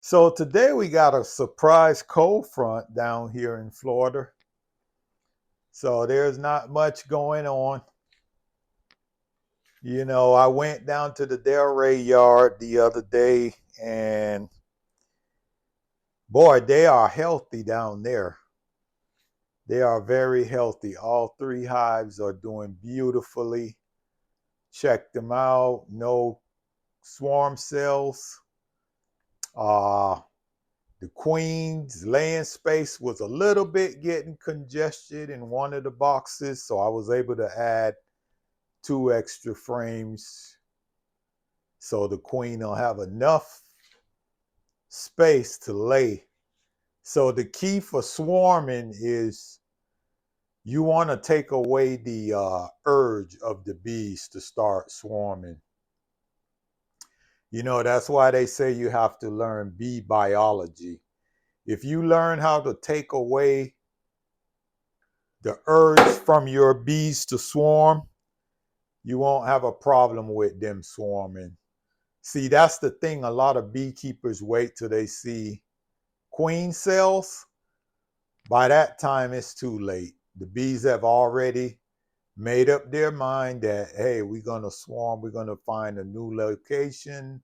So today we got a surprise cold front down here in Florida. So there's not much going on. I went down to the Delray yard the other day and boy, they are healthy down there. They are very healthy. All three hives are doing beautifully. Check them out. No swarm cells. Uh, The queen's laying space was a little bit getting congested in one of the boxes, so I was able to add two extra frames so the queen will have enough space to lay. So the key for swarming is you want to take away the urge of the bees to start swarming. That's why they say you have to learn bee biology. If you learn how to take away the urge from your bees to swarm, you won't have a problem with them swarming. See, that's the thing. A lot of beekeepers wait till they see queen cells. By that time, it's too late. The bees have already made up their mind that, hey, we're going to swarm. We're going to find a new location.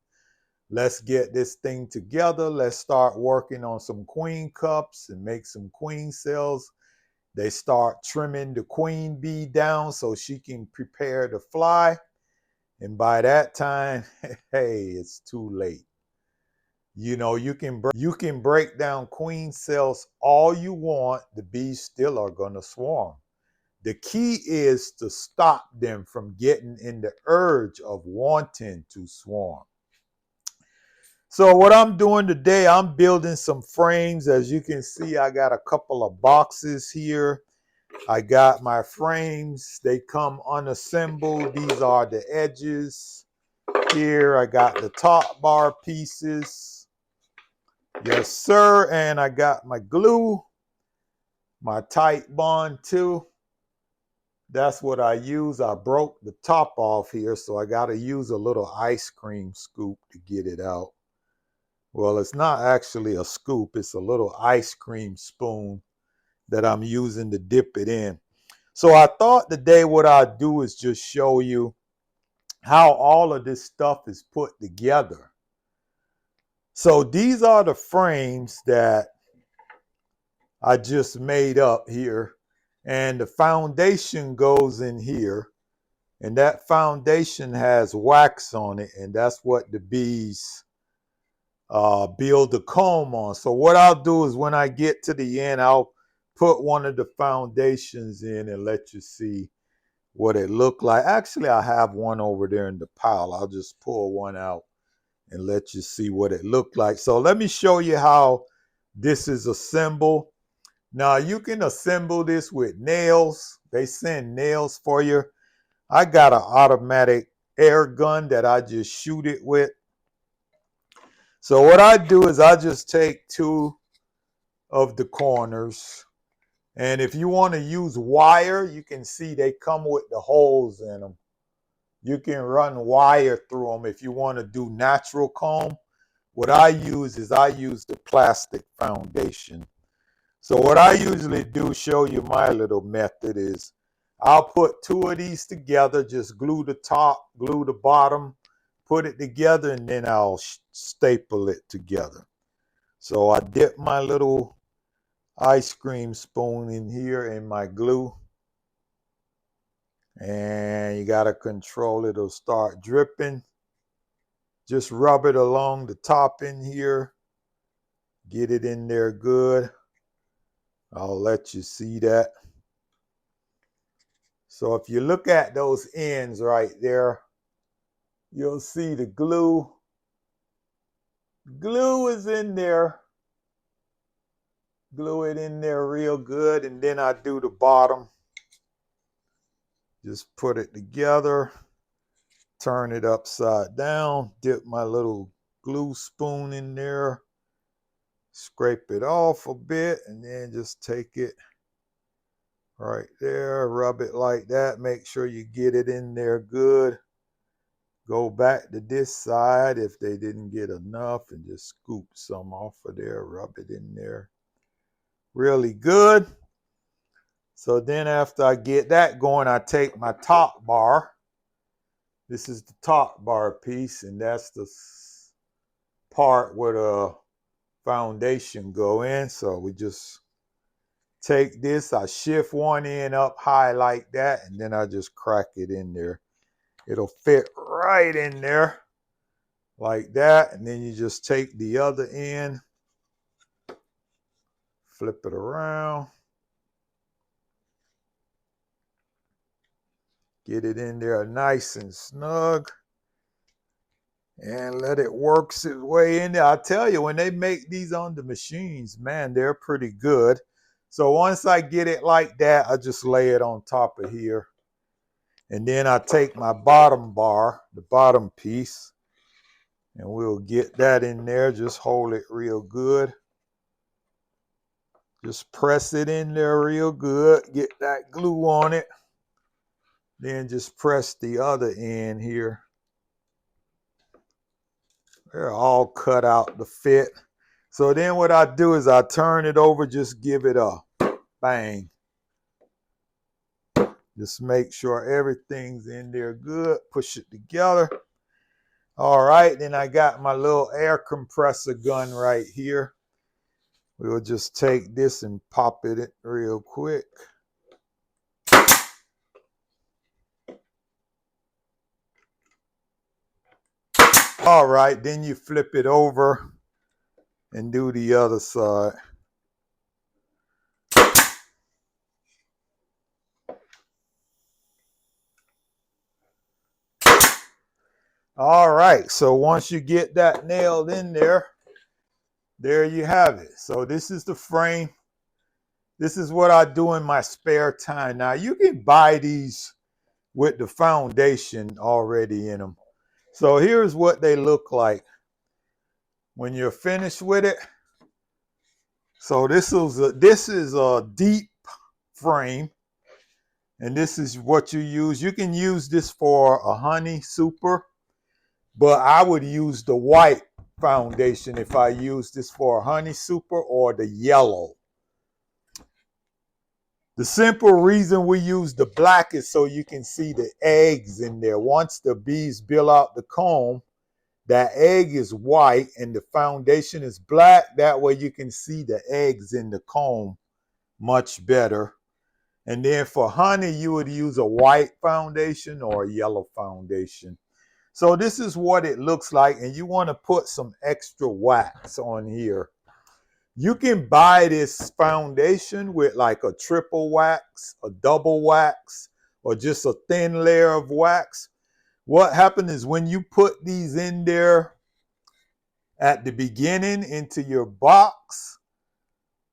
Let's get this thing together. Let's start working on some queen cups and make some queen cells. They start trimming the queen bee down so she can prepare to fly. And by that time, hey, it's too late. You can break down queen cells all you want. The bees still are going to swarm. The key is to stop them from getting in the urge of wanting to swarm. So what I'm doing today, I'm building some frames. As you can see, I got a couple of boxes here. I got my frames. They come unassembled. These are the edges. Here I got the top bar pieces. Yes, sir. And I got my glue, my Titebond too. That's what I use. I broke the top off here, so I got to use a little ice cream scoop to get it out. Well, it's not actually a scoop. It's a little ice cream spoon that I'm using to dip it in. So I thought today what I'd do is just show you how all of this stuff is put together. So these are the frames that I just made up here. And the foundation goes in here. And that foundation has wax on it. And that's what the bees build the comb on. So what I'll do is when I get to the end, I'll put one of the foundations in and let you see what it looked like. Actually, I have one over there in the pile. I'll just pull one out and let you see what it looked like. So let me show you how this is assembled. Now you can assemble this with nails. They send nails for you. I got an automatic air gun that I just shoot it with. So what I do is I just take two of the corners. And if you want to use wire, you can see they come with the holes in them. You can run wire through them if you want to do natural comb. What I use is I use the plastic foundation. So what I usually do, show you my little method, is I'll put two of these together, just glue the top, glue the bottom, put it together, and then I'll staple it together. So I dip my little ice cream spoon in here in my glue, and you got to control it. It'll start dripping. Just rub it along the top in here. Get it in there good. I'll let you see that. So if you look at those ends right there, you'll see the glue. Glue is in there. Glue it in there real good. And then I do the bottom. Just put it together. Turn it upside down. Dip my little glue spoon in there. Scrape it off a bit. And then just take it right there. Rub it like that. Make sure you get it in there good. Go back to this side if they didn't get enough and just scoop some off of there, rub it in there. Really good. So then after I get that going, I take my top bar. This is the top bar piece, and that's the part where the foundation go in. So we just take this, I shift one end up high like that, and then I just crack it in there. It'll fit right in there like that. And then you just take the other end, flip it around, get it in there nice and snug, and let it work its way in there. I tell you, when they make these on the machines, man, they're pretty good. So once I get it like that, I just lay it on top of here. And then I take my bottom bar, the bottom piece, and we'll get that in there. Just hold it real good. Just press it in there real good. Get that glue on it. Then just press the other end here. They're all cut out to fit. So then what I do is I turn it over, just give it a bang. Just make sure everything's in there good. Push it together. All right, then I got my little air compressor gun right here. We'll just take this and pop it in real quick. All right, then you flip it over and do the other side. All right, so once you get that nailed in there, there you have it. So this is the frame. This is what I do in my spare time. Now, you can buy these with the foundation already in them. So here's what they look like when you're finished with it. So this is a deep frame, and this is what you use. You can use this for a honey super, but I would use the white foundation if I use this for a honey super, or the yellow. The simple reason we use the black is so you can see the eggs in there. Once the bees build out the comb, that egg is white and the foundation is black. That way you can see the eggs in the comb much better. And then for honey, you would use a white foundation or a yellow foundation. So this is what it looks like, and you want to put some extra wax on here. You can buy this foundation with like a triple wax, a double wax, or just a thin layer of wax. What happens is when you put these in there at the beginning into your box,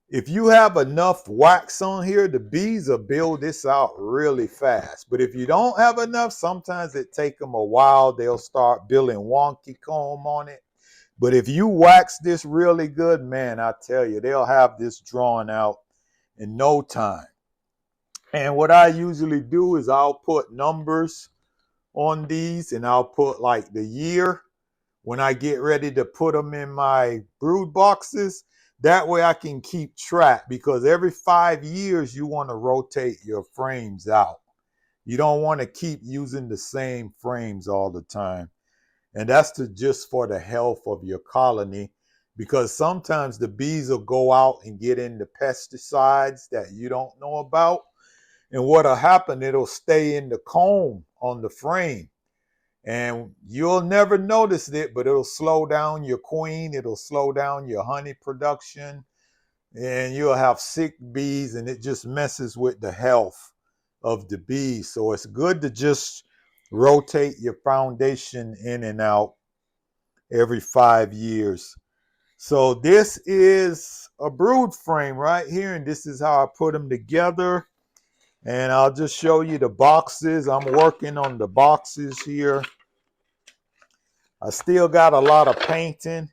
if you have enough wax on here, the bees will build this out really fast. But if you don't have enough, sometimes it takes them a while. They'll start building wonky comb on it. But if you wax this really good, man, I tell you, they'll have this drawn out in no time. And what I usually do is I'll put numbers on these, and I'll put like the year when I get ready to put them in my brood boxes. That way I can keep track, because every 5 years you want to rotate your frames out. You don't want to keep using the same frames all the time. And that's just for the health of your colony, because sometimes the bees will go out and get into pesticides that you don't know about. And what'll happen, it'll stay in the comb on the frame. And you'll never notice it, but it'll slow down your queen. It'll slow down your honey production. And you'll have sick bees, and it just messes with the health of the bees. So it's good to just rotate your foundation in and out every 5 years. So this is a brood frame right here, and this is how I put them together. And I'll just show you the boxes. I'm working on the boxes here. I still got a lot of painting.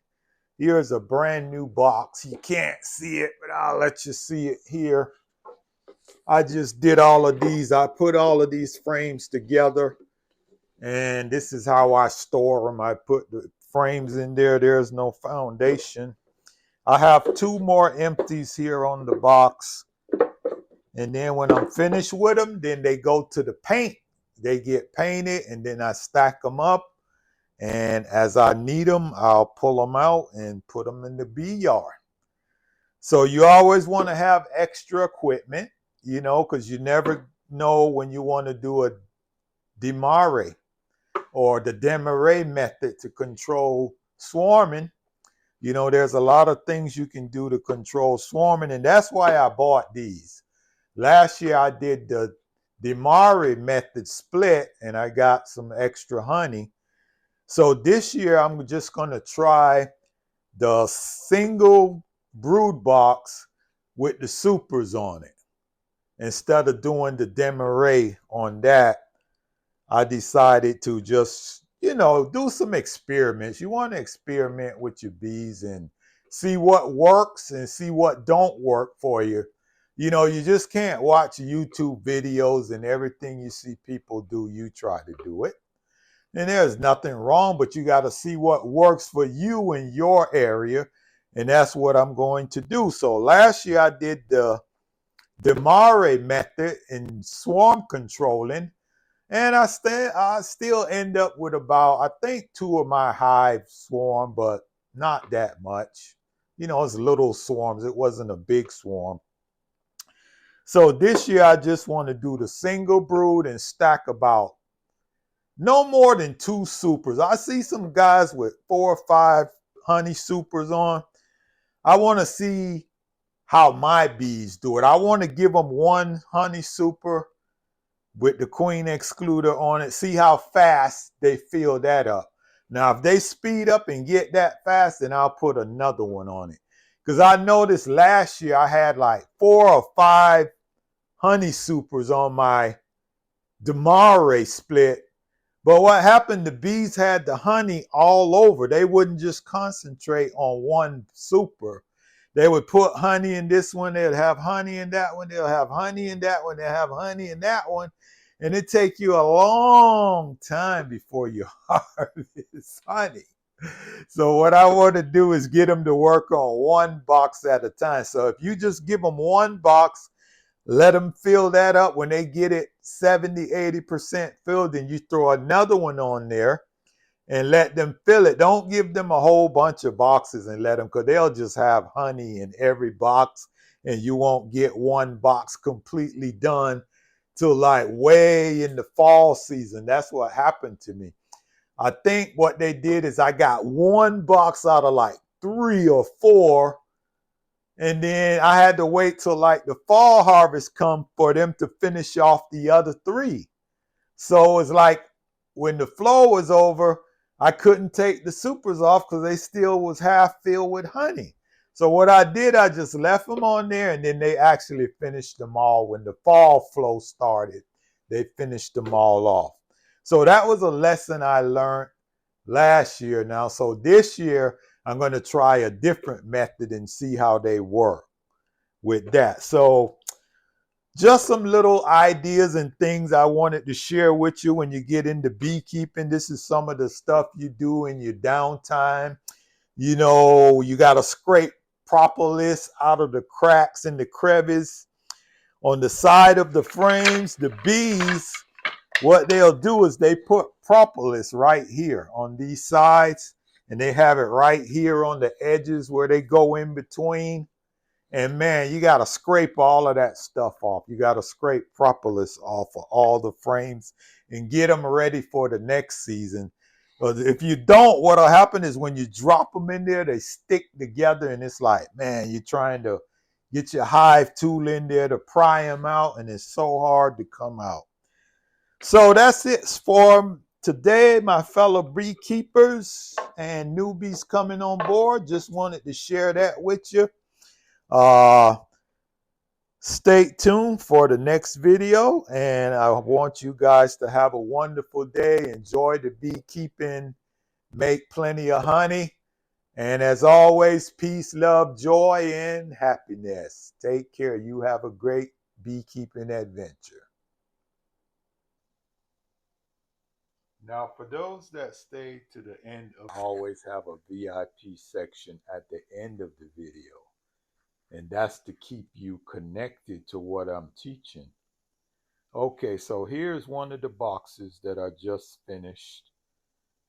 Here's a brand new box. You can't see it, but I'll let you see it here. I just did all of these. I put all of these frames together, And this is how I store them. I put the frames in there. There's no foundation. I have 2 more empties here on the box. And then when I'm finished with them, then they go to the paint. They get painted, and then I stack them up. And as I need them, I'll pull them out and put them in the bee yard. So you always want to have extra equipment, because you never know when you want to do a demare or the demarre method to control swarming. There's a lot of things you can do to control swarming, and that's why I bought these. Last year I did the demare method split, and I got some extra honey. So this year I'm just going to try the single brood box with the supers on it. Instead of doing the demarre on that, I decided to just, do some experiments. You want to experiment with your bees and see what works and see what don't work for you. You just can't watch YouTube videos and everything you see people do, you try to do it. And there's nothing wrong, but you got to see what works for you in your area. And that's what I'm going to do. So last year I did the demare method in swarm controlling. And I still end up with about, I think, 2 of my hives swarm, but not that much. It's little swarms. It wasn't a big swarm. So this year I just want to do the single brood and stack about no more than 2 supers. I see some guys with 4 or 5 honey supers on. I want to see how my bees do it. I want to give them 1 honey super with the queen excluder on it, see how fast they fill that up. Now, if they speed up and get that fast, then I'll put another one on it. Because I noticed last year I had like 4 or 5 honey supers on my demare split. But what happened, the bees had the honey all over. They wouldn't just concentrate on 1 super. They would put honey in this one. They'd have honey in that one. They'll have honey in that one. They'll have honey in that one. And it take you a long time before you harvest honey. So what I want to do is get them to work on 1 box at a time. So if you just give them 1 box, let them fill that up. When they get it 70, 80% filled, then you throw another one on there and let them fill it. Don't give them a whole bunch of boxes and let them, because they'll just have honey in every box and you won't get 1 box completely done till like way in the fall season. That's what happened to me. I think what they did is I got 1 box out of like 3 or 4. And then I had to wait till like the fall harvest come for them to finish off the other 3. So it's like when the flow was over, I couldn't take the supers off because they still was half filled with honey. So what I did, I just left them on there, and then they actually finished them all when the fall flow started. They finished them all off. So that was a lesson I learned last year now. So this year, I'm going to try a different method and see how they work with that. So just some little ideas and things I wanted to share with you when you get into beekeeping. This is some of the stuff you do in your downtime. You got to scrape propolis out of the cracks and the crevice on the side of the frames. The bees, what they'll do is they put propolis right here on these sides, and they have it right here on the edges where they go in between. And man, you got to scrape all of that stuff off. You got to scrape propolis off of all the frames and get them ready for the next season. But if you don't, what'll happen is when you drop them in there, they stick together, and it's like, man, you're trying to get your hive tool in there to pry them out, and it's so hard to come out. So that's it for today, my fellow beekeepers and newbies coming on board. Just wanted to share that with you. Stay tuned for the next video, and I want you guys to have a wonderful day. Enjoy the beekeeping, make plenty of honey, and as always, peace, love, joy, and happiness. Take care. You have a great beekeeping adventure. Now, for those that stay to the end of, I always have a VIP section at the end of the video. And that's to keep you connected to what I'm teaching. Okay, so here's one of the boxes that I just finished.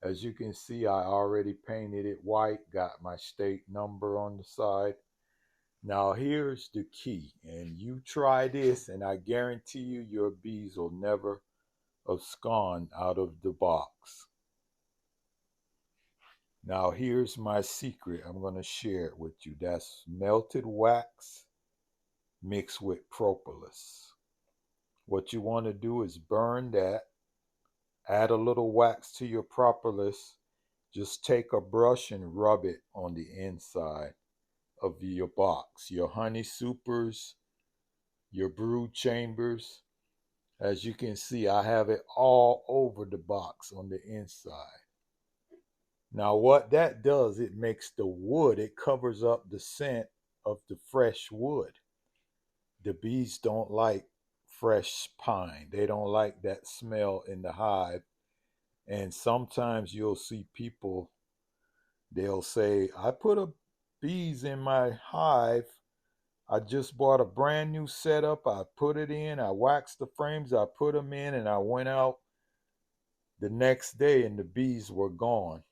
As you can see, I already painted it white, got my state number on the side. Now here's the key, and you try this and I guarantee you your bees will never abscond out of the box. Now here's my secret. I'm going to share it with you. That's melted wax mixed with propolis. What you want to do is burn that, add a little wax to your propolis, just take a brush and rub it on the inside of your box, your honey supers, your brood chambers. As you can see, I have it all over the box on the inside. Now what that does, it makes the wood, it covers up the scent of the fresh wood. The bees don't like fresh pine. They don't like that smell in the hive. And sometimes you'll see people, they'll say, I put bees in my hive. I just bought a brand new setup. I put it in, I waxed the frames, I put them in, and I went out the next day and the bees were gone.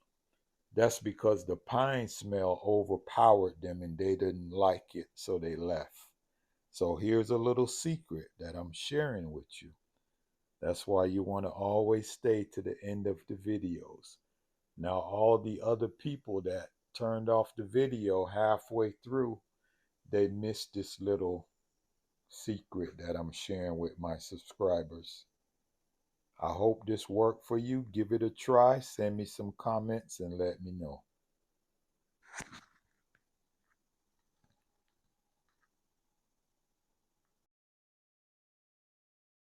That's because the pine smell overpowered them and they didn't like it, so they left. So here's a little secret that I'm sharing with you. That's why you want to always stay to the end of the videos. Now, all the other people that turned off the video halfway through, they missed this little secret that I'm sharing with my subscribers. I hope this worked for you. Give it a try. Send me some comments and let me know.